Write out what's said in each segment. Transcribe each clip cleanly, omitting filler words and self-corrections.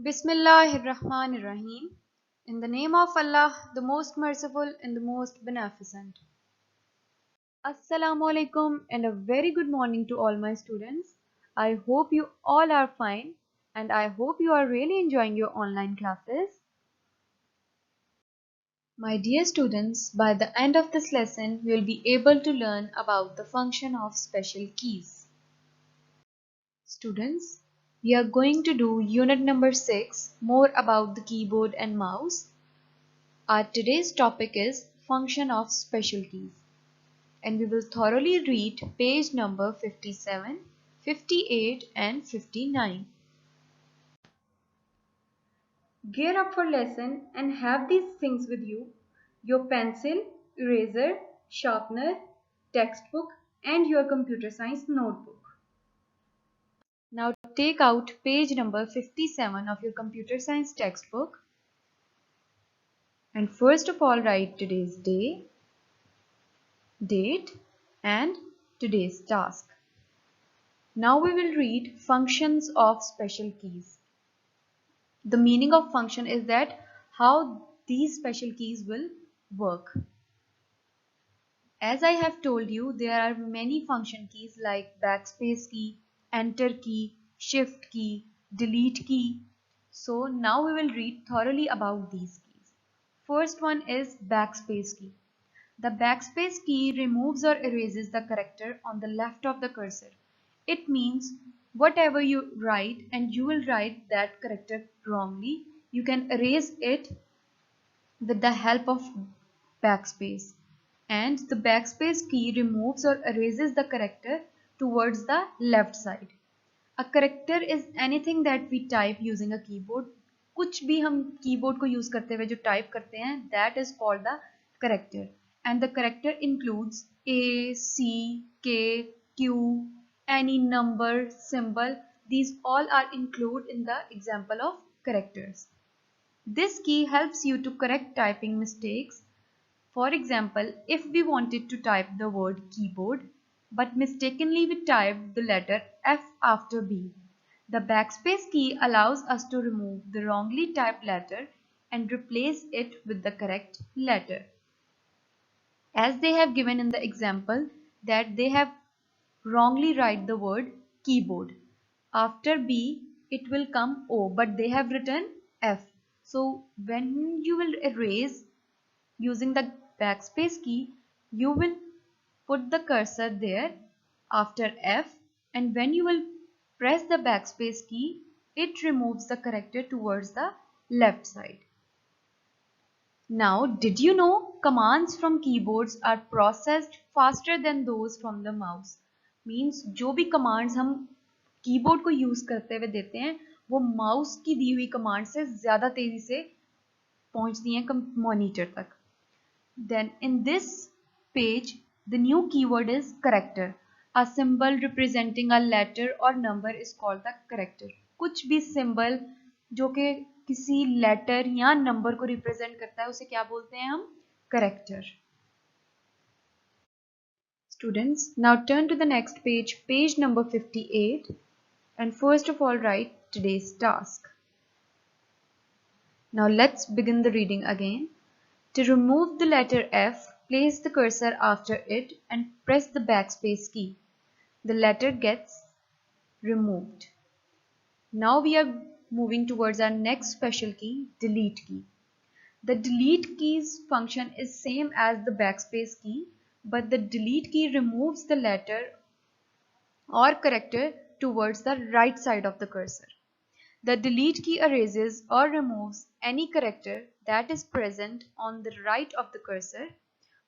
Bismillahirrahmanirrahim. In the name of Allah, the most merciful and the most beneficent. Assalamu alaikum and a very good morning to all my students. I hope you all are fine and I hope you are really enjoying your online classes. My dear students, by the end of this lesson, you will be able to learn about the function of special keys. Students, we are going to do unit number 6, more about the keyboard and mouse. Our today's topic is function of special keys, and we will thoroughly read page number 57, 58 and 59. Gear up for lesson and have these things with you: your pencil, eraser, sharpener, textbook and your computer science notebook. Now take out page number 57 of your computer science textbook and first of all write today's day, date and today's task. Now we will read functions of special keys. The meaning of function is that how these special keys will work. As I have told you, there are many function keys like backspace key, enter key, shift key, delete key. So now we will read thoroughly about these keys. First one is backspace key. The backspace key removes or erases the character on the left of the cursor. It means whatever you write and you will write that character wrongly, you can erase it with the help of backspace. And the backspace key removes or erases the character towards the left side. A character is anything that we type using a keyboard. कुछ भी हम keyboard को use करते हुए जो type करते हैं, that is called the character. And the character includes A, C, K, Q, any number, symbol. These all are included in the example of characters. This key helps you to correct typing mistakes. For example, if we wanted to type the word keyboard, but mistakenly we typed the letter F after B, the backspace key allows us to remove the wrongly typed letter and replace it with the correct letter. As they have given in the example that they have wrongly write the word keyboard. After B, it will come O, but they have written F. So when you will erase using the backspace key, you will put the cursor there after F, and when you will press the backspace key, it removes the character towards the left side. Now, did you know commands from keyboards are processed faster than those from the mouse? Means जो भी commands हम keyboard को use करते हुए देते हैं, वो mouse की दी हुई कमांड से ज्यादा तेजी से पहुंचती हैं मॉनिटर तक. Then in this page, the new keyword is character. A symbol representing a letter or number is called the character. कुछ भी symbol जो कि किसी letter या number को represent करता है, उसे क्या बोलते हैं हम? Character. Students, now turn to the next page, page number 58, and first of all write today's task. Now let's begin the reading again. To remove the letter F, place the cursor after it and press the backspace key. The letter gets removed. Now we are moving towards our next special key, delete key. The delete key's function is same as the backspace key, but the delete key removes the letter or character towards the right side of the cursor. The delete key erases or removes any character that is present on the right of the cursor.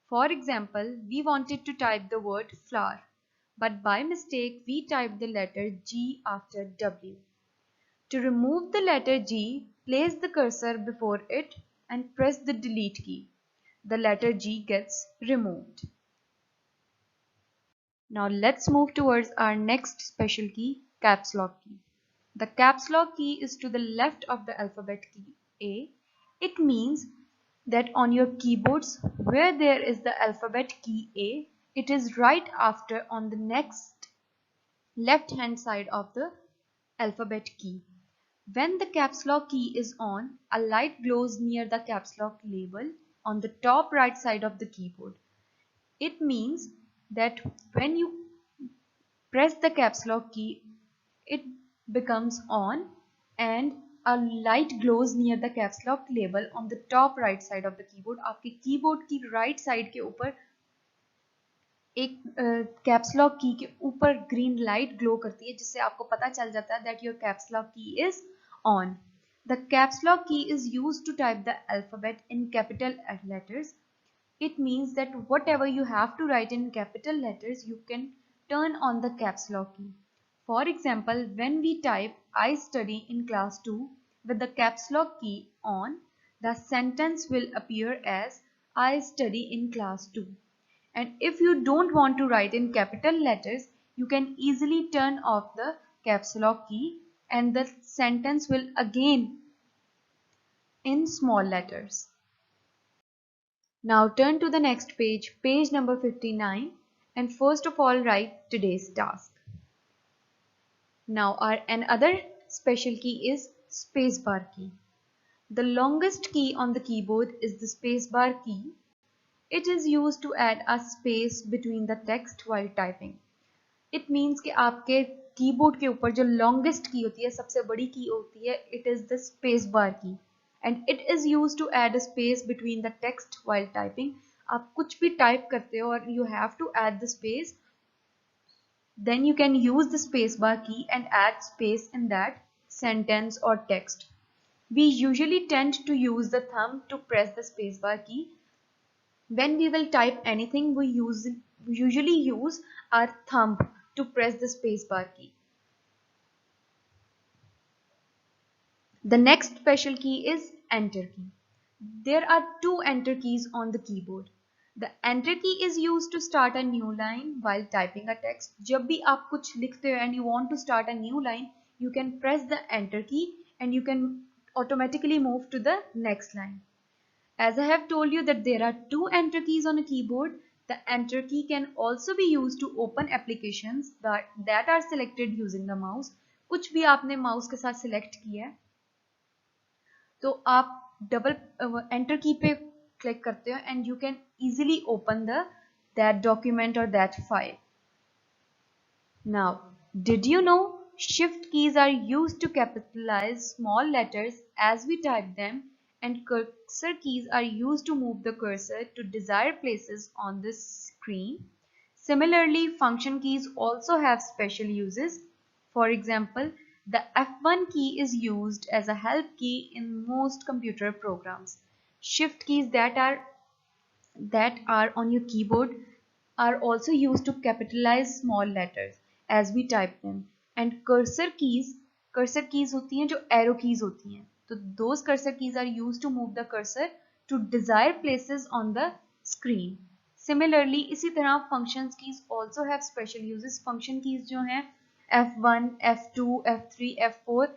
For example, we wanted to type the word flower, but by mistake we typed the letter G after W. To remove the letter G, place the cursor before it and press the delete key. The letter G gets removed. Now let's move towards our next special key, caps lock key. The caps lock key is to the left of the alphabet key A. It means that on your keyboards where there is the alphabet key A, it is right after on the next left hand side of the alphabet key. When the caps lock key is on, a light glows near the caps lock label on the top right side of the keyboard. It means that when you press the caps lock key, it becomes on and a light glows near the caps lock label on the top right side of the keyboard. आपके keyboard की right side के ऊपर एक caps lock की के ऊपर green light glow करती है जिससे आपको पता चल जाता है दैट योर कैप्स लॉक की is on. The caps lock key is used to type the alphabet in capital letters. It means that whatever you have to write in capital letters, you can turn on the caps lock key. For example, when we type I study in class 2 with the caps lock key on, the sentence will appear as I study in class 2. And if you don't want to write in capital letters, you can easily turn off the caps lock key and the sentence will again in small letters. Now turn to the next page, page number 59, and first of all write today's task. Now our another special key is spacebar key. The longest key on the keyboard is the spacebar key. It is used to add a space between the text while typing. It means कि आपके keyboard के ऊपर जो longest की होती है, सबसे बड़ी की होती है, it is the space bar key and it is used to add a space between the text while typing. आप कुछ भी टाइप करते हो और you have to add the space, then you can use the space bar key and add space in that sentence or text. We usually tend to use the thumb to press the space bar key. When we will type anything, we usually use our thumb to press the spacebar key. The next special key is enter key. There are two enter keys on the keyboard. The enter key is used to start a new line while typing a text. जब भी आप कुछ लिखते हो and you want to start a new line, you can press the enter key and you can automatically move to the next line. As I have told you that there are two enter keys on a keyboard, the enter key can also be used to open applications that are selected using the mouse. कुछ भी आपने mouse के साथ select किया है तो आप double enter की पे क्लिक करते हो and you can easily open that document or that file. Now, did you know shift keys are used to capitalize small letters as we type them, and cursor keys are used to move the cursor to desired places on the screen. Similarly, function keys also have special uses. For example, the F1 key is used as a help key in most computer programs. Shift keys that are on your keyboard are also used to capitalize small letters as we type them. And cursor keys होती हैं जो arrow keys होती हैं. So those cursor keys are used to move the cursor to desired places on the screen. Similarly, इसी तरह function keys also have special uses. Function keys जो हैं F1, F2, F3, F4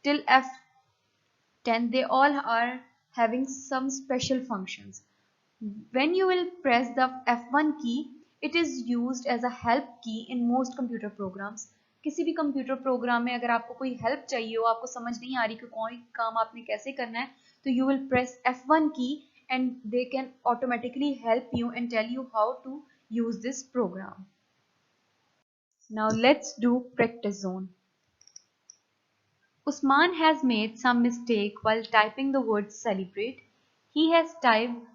till F10, they all are having some special functions. When you will press the F1 key, it is used as a help key in most computer programs. किसी भी computer program में अगर आपको कोई help चाहिए हो, आपको समझ नहीं आ रही कि कोई काम आपने कैसे करना है, तो you will press F1 key and they can automatically help you and tell you how to use this program. Now let's do practice zone. Usman has made some mistake while typing the word celebrate. He has typed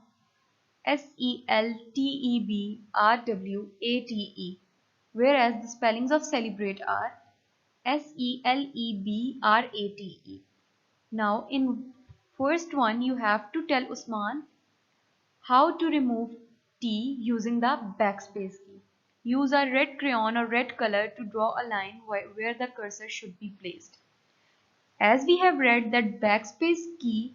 Celebrate, whereas the spellings of celebrate are Celebrate. Now in first one you have to tell Usman how to remove T using the backspace key. Use a red crayon or red color to draw a line where the cursor should be placed. As we have read that backspace key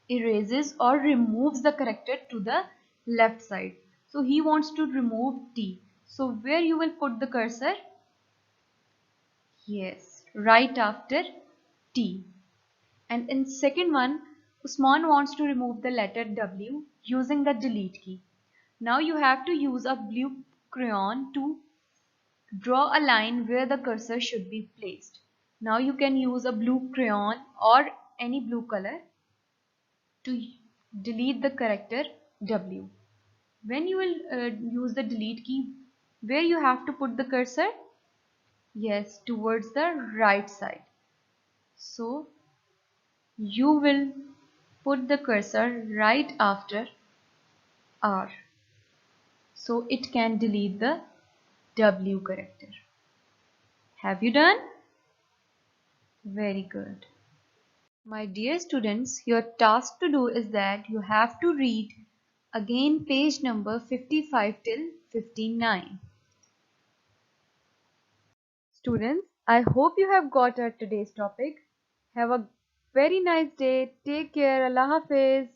erases or removes the character to the left side. So he wants to remove T. So where you will put the cursor? Yes, right after T. And in second one, Usman wants to remove the letter W using the delete key. Now you have to use a blue crayon to draw a line where the cursor should be placed. Now you can use a blue crayon or any blue color to delete the character W. When you will use the delete key, where you have to put the cursor? Yes, towards the right side. So you will put the cursor right after R. So it can delete the W character. Have you done? Very good. My dear students, your task to do is that you have to read again page number 55 till 59. Students, I hope you have got our today's topic. Have a very nice day. Take care. Allah Hafiz.